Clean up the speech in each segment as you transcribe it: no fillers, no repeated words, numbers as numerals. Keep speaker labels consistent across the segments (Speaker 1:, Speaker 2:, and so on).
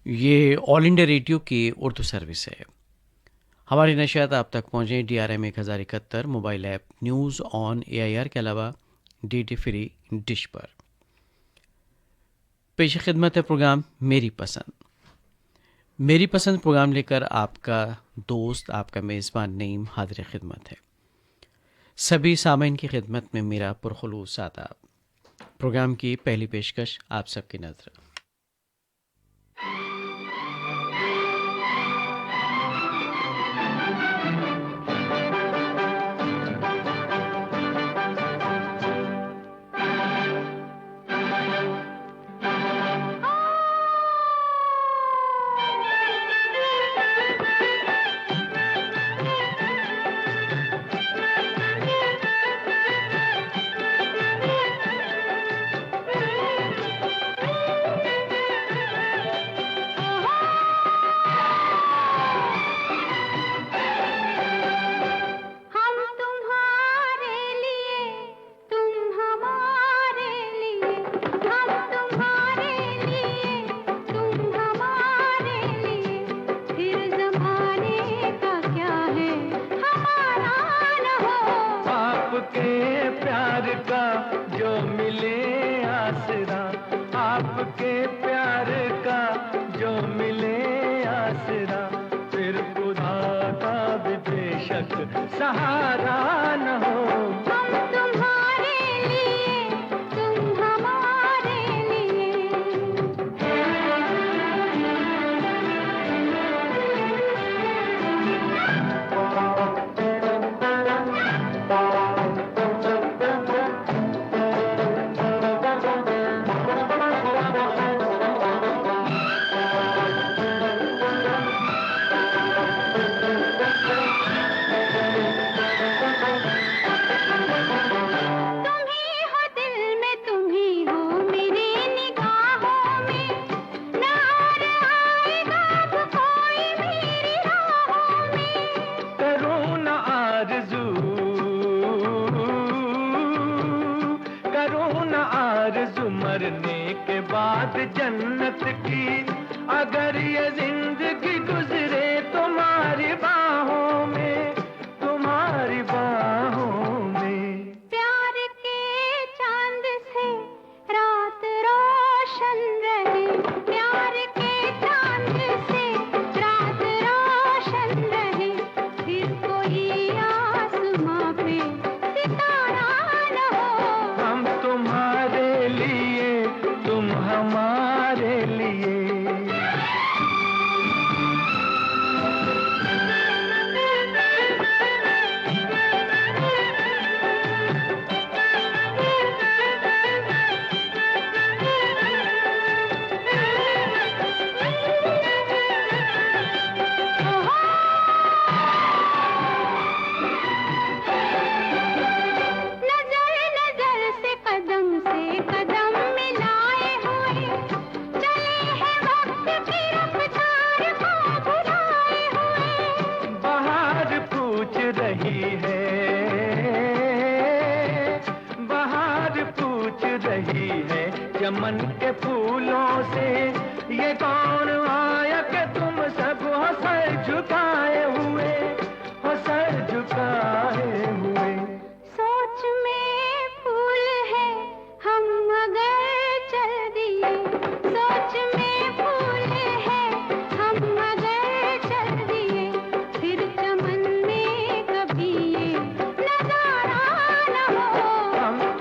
Speaker 1: ये all India radio की Urdu service है। हमारी नशियात आप तक पहुँचें DRM 1071 mobile app news on AIR के अलावा DD फ्री डिश पर। पेश खिदमत है प्रोग्राम मेरी पसंद। मेरी पसंद प्रोग्राम लेकर आपका दोस्त, आपका मेज़बान नईम हाज़िर खिदमत है। सभी सामीन की खिदमत में मेरा पुरखुलूस आदाब। प्रोग्राम की पहली पेशकश आप सबकी नज़र।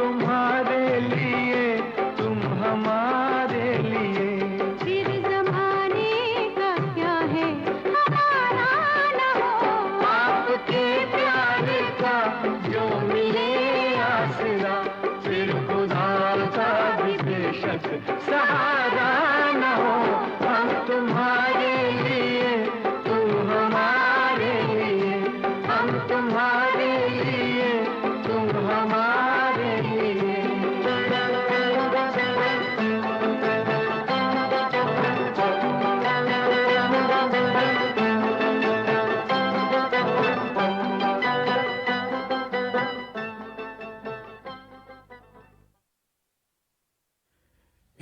Speaker 2: तुम्हारे लिए, तुम हमारे लिए, फिर ज़माने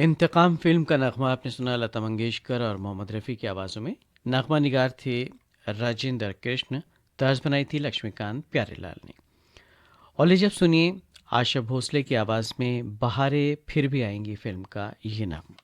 Speaker 1: इंतकाम फिल्म का नगमा आपने सुना लता मंगेशकर और मोहम्मद रफ़ी की आवाज़ों में। नगमा निगार थे राजेंद्र कृष्ण, तर्ज बनाई थी लक्ष्मीकांत प्यारेलाल ने। और लीजिए अब सुनिए आशा भोसले की आवाज़ में बहारें फिर भी आएंगी फिल्म का ये नगमा।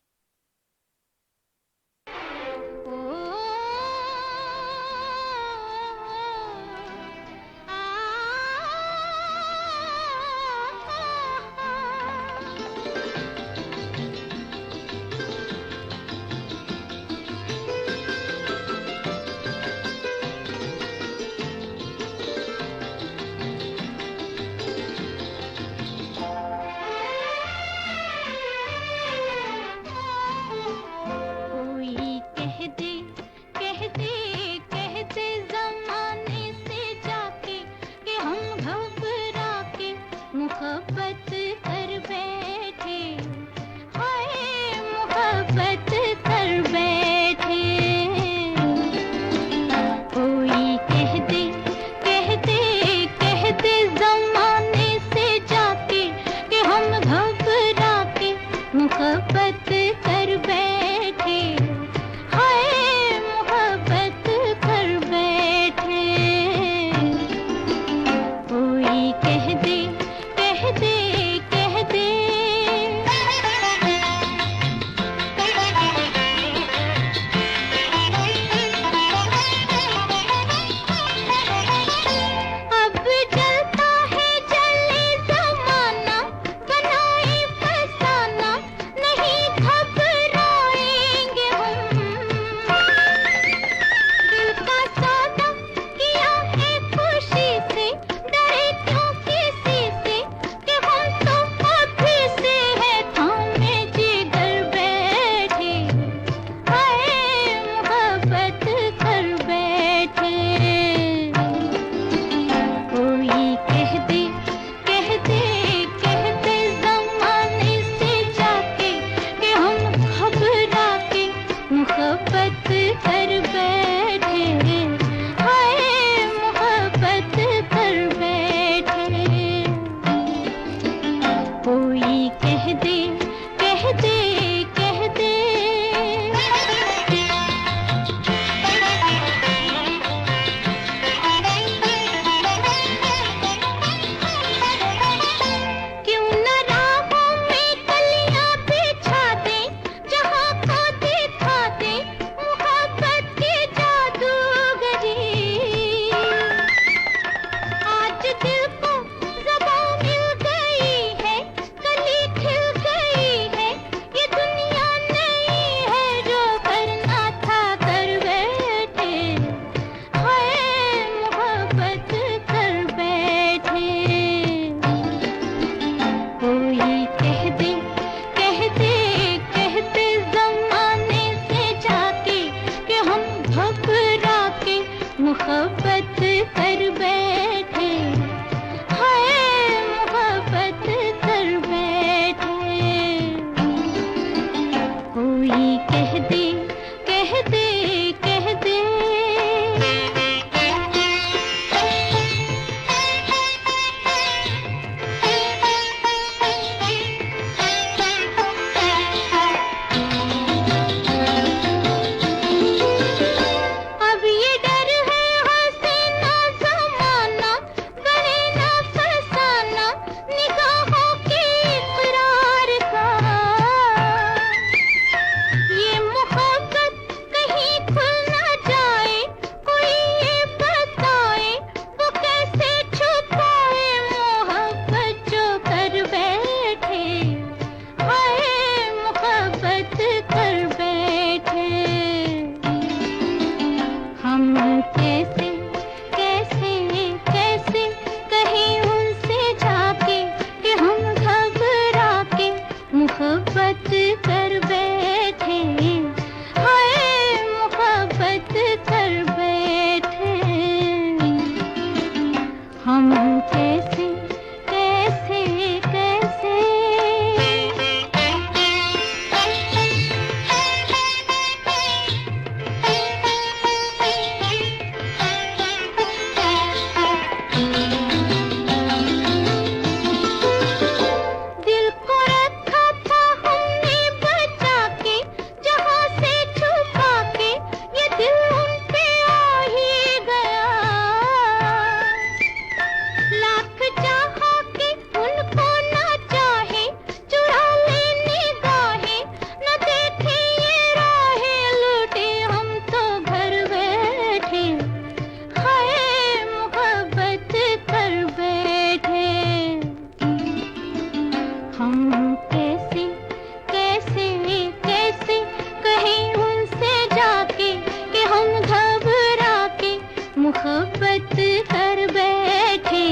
Speaker 2: मोहब्बत कर बैठे,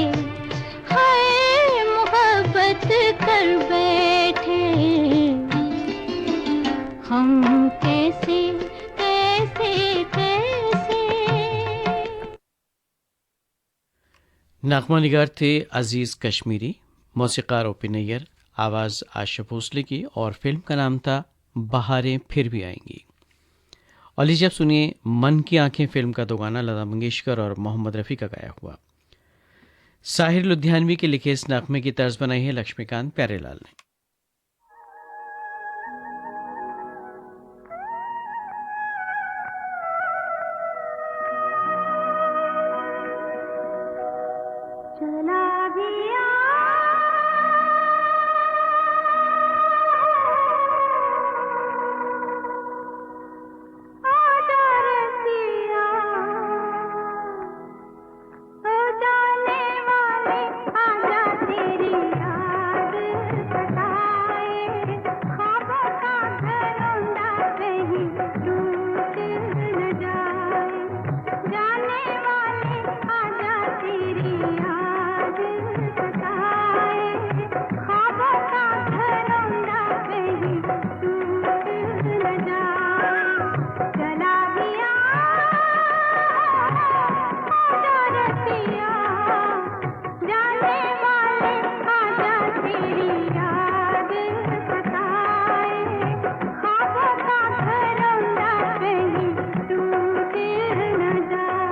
Speaker 2: हाय मोहब्बत कर बैठे, हम कैसे कैसे कैसे।
Speaker 1: नगमा निगार थे अजीज़ कश्मीरी, मौसीक़ार ओ.पी. नैयर, आवाज़ आशा भोसले की, और फिल्म का नाम था बहारें फिर भी आएंगी। और लीजिए अब सुनिए मन की आंखें फिल्म का दो गाना लता मंगेशकर और मोहम्मद रफ़ी का गाया हुआ। साहिर लुधियानवी के लिखे इस नगमे की तर्ज बनाई है लक्ष्मीकांत प्यारेलाल ने।
Speaker 2: चला गया आजा रसिया, ओ जाने वाले आजा, तेरी याद सताए, ख्वाबों का घरौंदा कहीं टूट न जाए, जाने वाले आजा, तेरी याद सताए, ख्वाबों का घरौंदा कहीं टूट न जाए। चला गया आजा रसिया, जाने वाले आजा, तेरी याद सताए, ख्वाबों का घरौंदा कहीं टूट न जाए।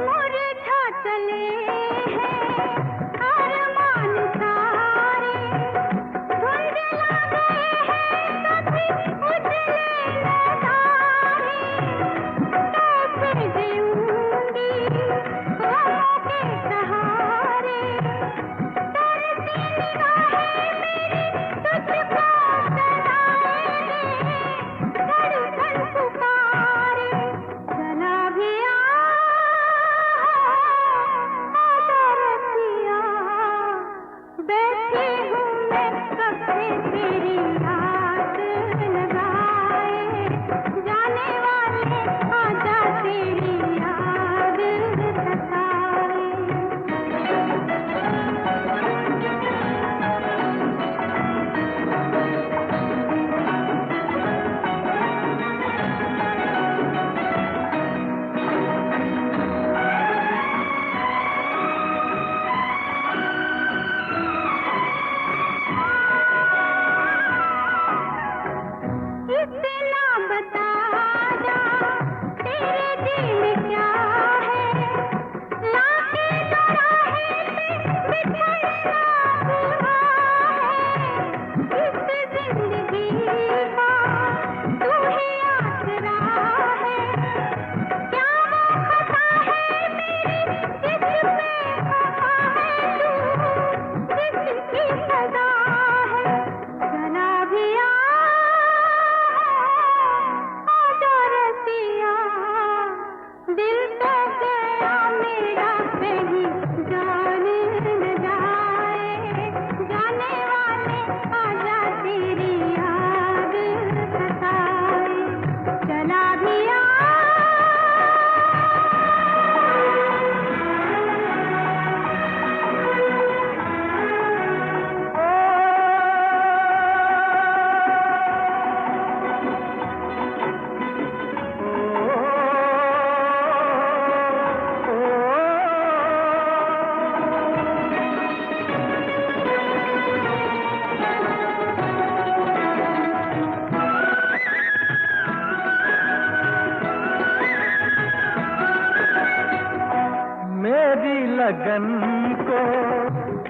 Speaker 2: मुरझा चले हैं अरमान सारे, धुंधला गए हैं कभी उजले नजारे, कैसे जीऊंगी गमों के सहारे, तरसी निगाहें मेरी तुझको सताए, धड़कन पुकारे, चला गया आजा रसिया, बैठी हूँ मैं कब से तेरी याद लगाए, जाने वाले आजा, तेरी याद सताए। इतना बता जा, तेरे दिल में क्या है, लाके दोराहे पे बिछड़ना हुआ है, इस जिंदगी का तू ही आसरा है, क्या वो खता है मेरी जिस पे खफा है तू, जिसकी सजा है। चला गया आजा रसिया, दिल तो गया मेरा कहीं जाने न जाए, जाने वाले आजा, तेरी याद सताए। चला गया
Speaker 3: मेरी लगन को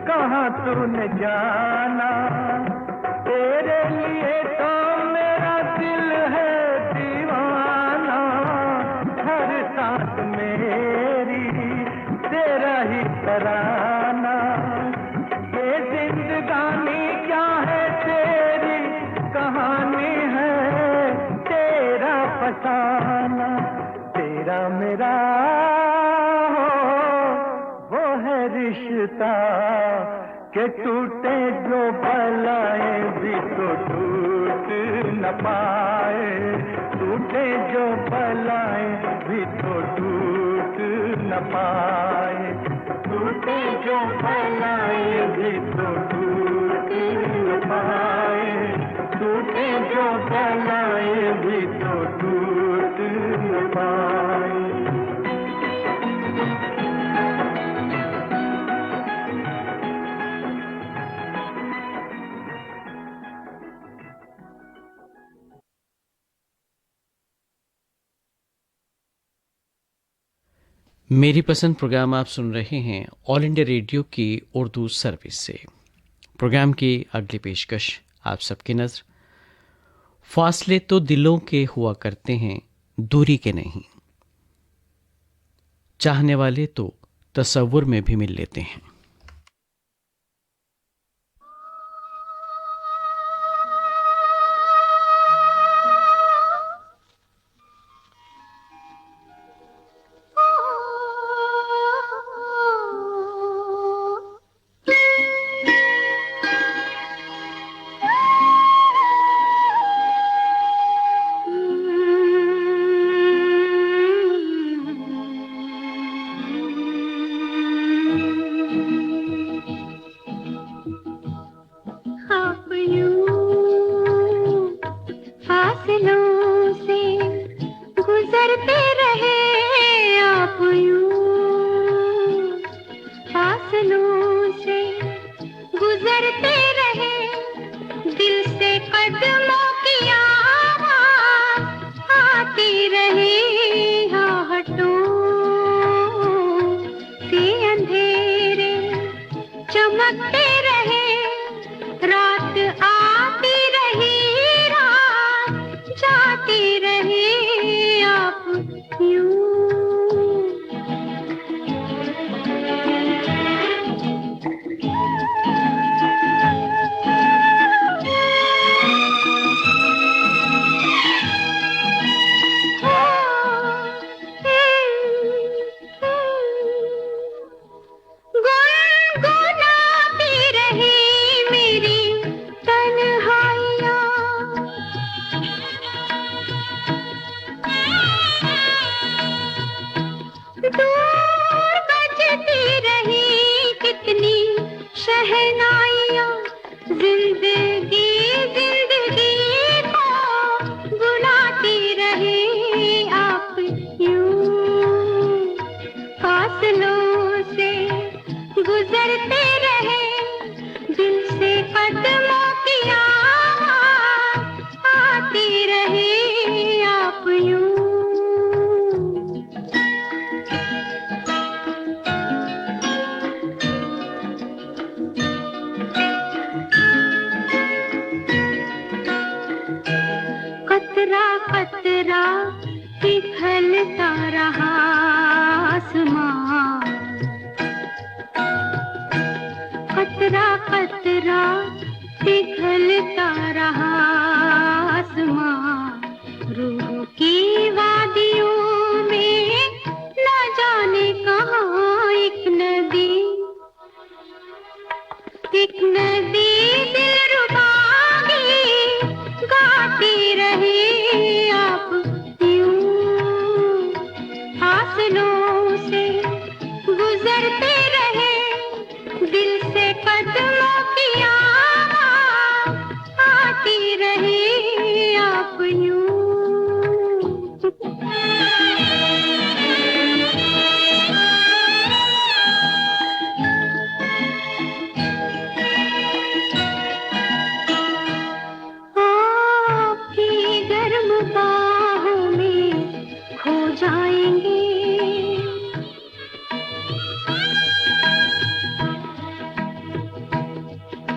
Speaker 3: कहाँ तूने जाना, तेरे लिए तो मेरा दिल है दीवाना, हर सांस मेरी तेरा ही तराना, ये जिंदगानी क्या है तेरी कहानी है, तेरा फसाना तेरा मेरा हो, वो है रिश्ता के टूटे जो भलाए भी तो टूट न पाए, टूटे जो भलाए भी तो टूट न पाए, टूटे जो भलाए भी तो टूट न पाए, टूटे जो भलाए भी तो टूट न पाए।
Speaker 1: मेरी पसंद प्रोग्राम आप सुन रहे हैं ऑल इंडिया रेडियो की उर्दू सर्विस से। प्रोग्राम की अगली पेशकश आप सबकी नज़र। फासले तो दिलों के हुआ करते हैं, दूरी के नहीं। चाहने वाले तो तसव्वुर में भी मिल लेते हैं।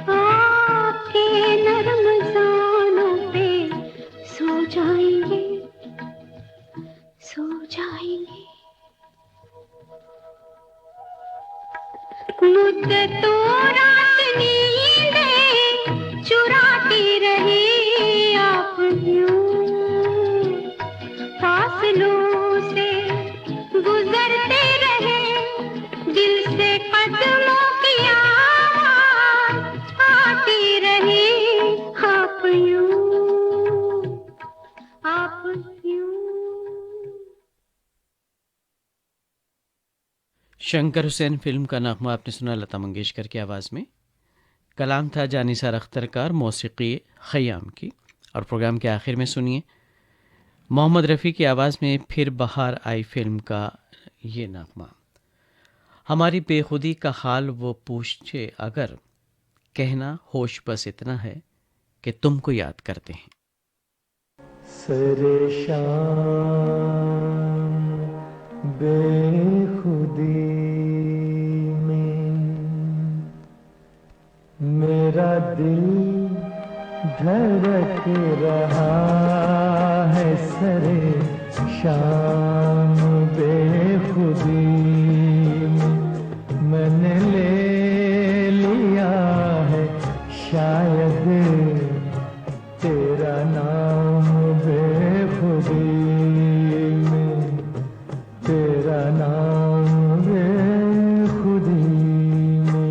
Speaker 2: आपके नर्म जानो
Speaker 1: शंकर हुसैन फिल्म का नगमा आपने सुना लता मंगेशकर की आवाज़ में। कलाम था जानिसार अख्तर का, मौसीकी खयाम की। और प्रोग्राम के आखिर में सुनिए मोहम्मद रफ़ी की आवाज़ में फिर बहार आई फिल्म का ये नगमा। हमारी बेखुदी का हाल वो पूछे अगर, कहना होश बस इतना है कि तुमको याद करते हैं।
Speaker 3: परेशान बेखुदी में मेरा दिल धड़क रहा है, सरे शाम बेखुदी में मैंने ले लिया है शायद तेरा नाम बेखुदी में, तेरा नाम बेखुदी में।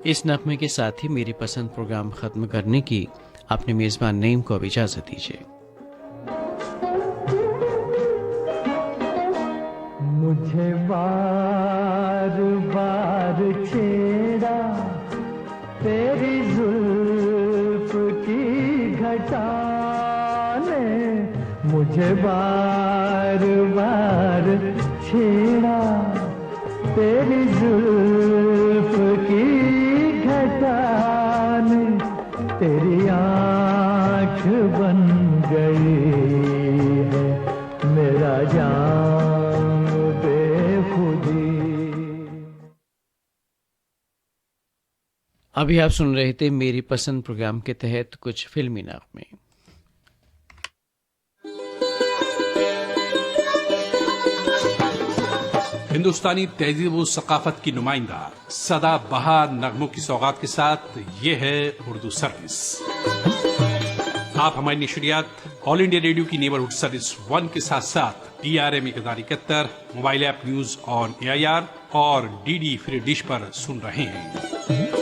Speaker 1: इस नगमे के साथ ही मेरी पसंद प्रोग्राम ख़त्म करने की अपने मेज़बान नईम को अब इजाज़त दीजिए।
Speaker 3: मुझे बार बार छेड़ा तेरी जुल्फ की घटा ने, मुझे बार बार छेड़ा तेरी जुल्फ की घटा ने, तेरी आँख बन गई है मेरा जाम बेखुदी।
Speaker 1: अभी आप सुन रहे थे मेरी पसंद प्रोग्राम के तहत कुछ फिल्मी नगमे।
Speaker 4: हिंदुस्तानी तहजीब व सकाफत की नुमाइंदा सदा बहार नगमों की सौगात के साथ ये है उर्दू सर्विस। आप हमारी नशरियात ऑल इंडिया रेडियो की नेबरहुड सर्विस 1 के साथ साथ DRM 1071, mobile app news on AIR और DD फ्री डिश पर सुन रहे हैं।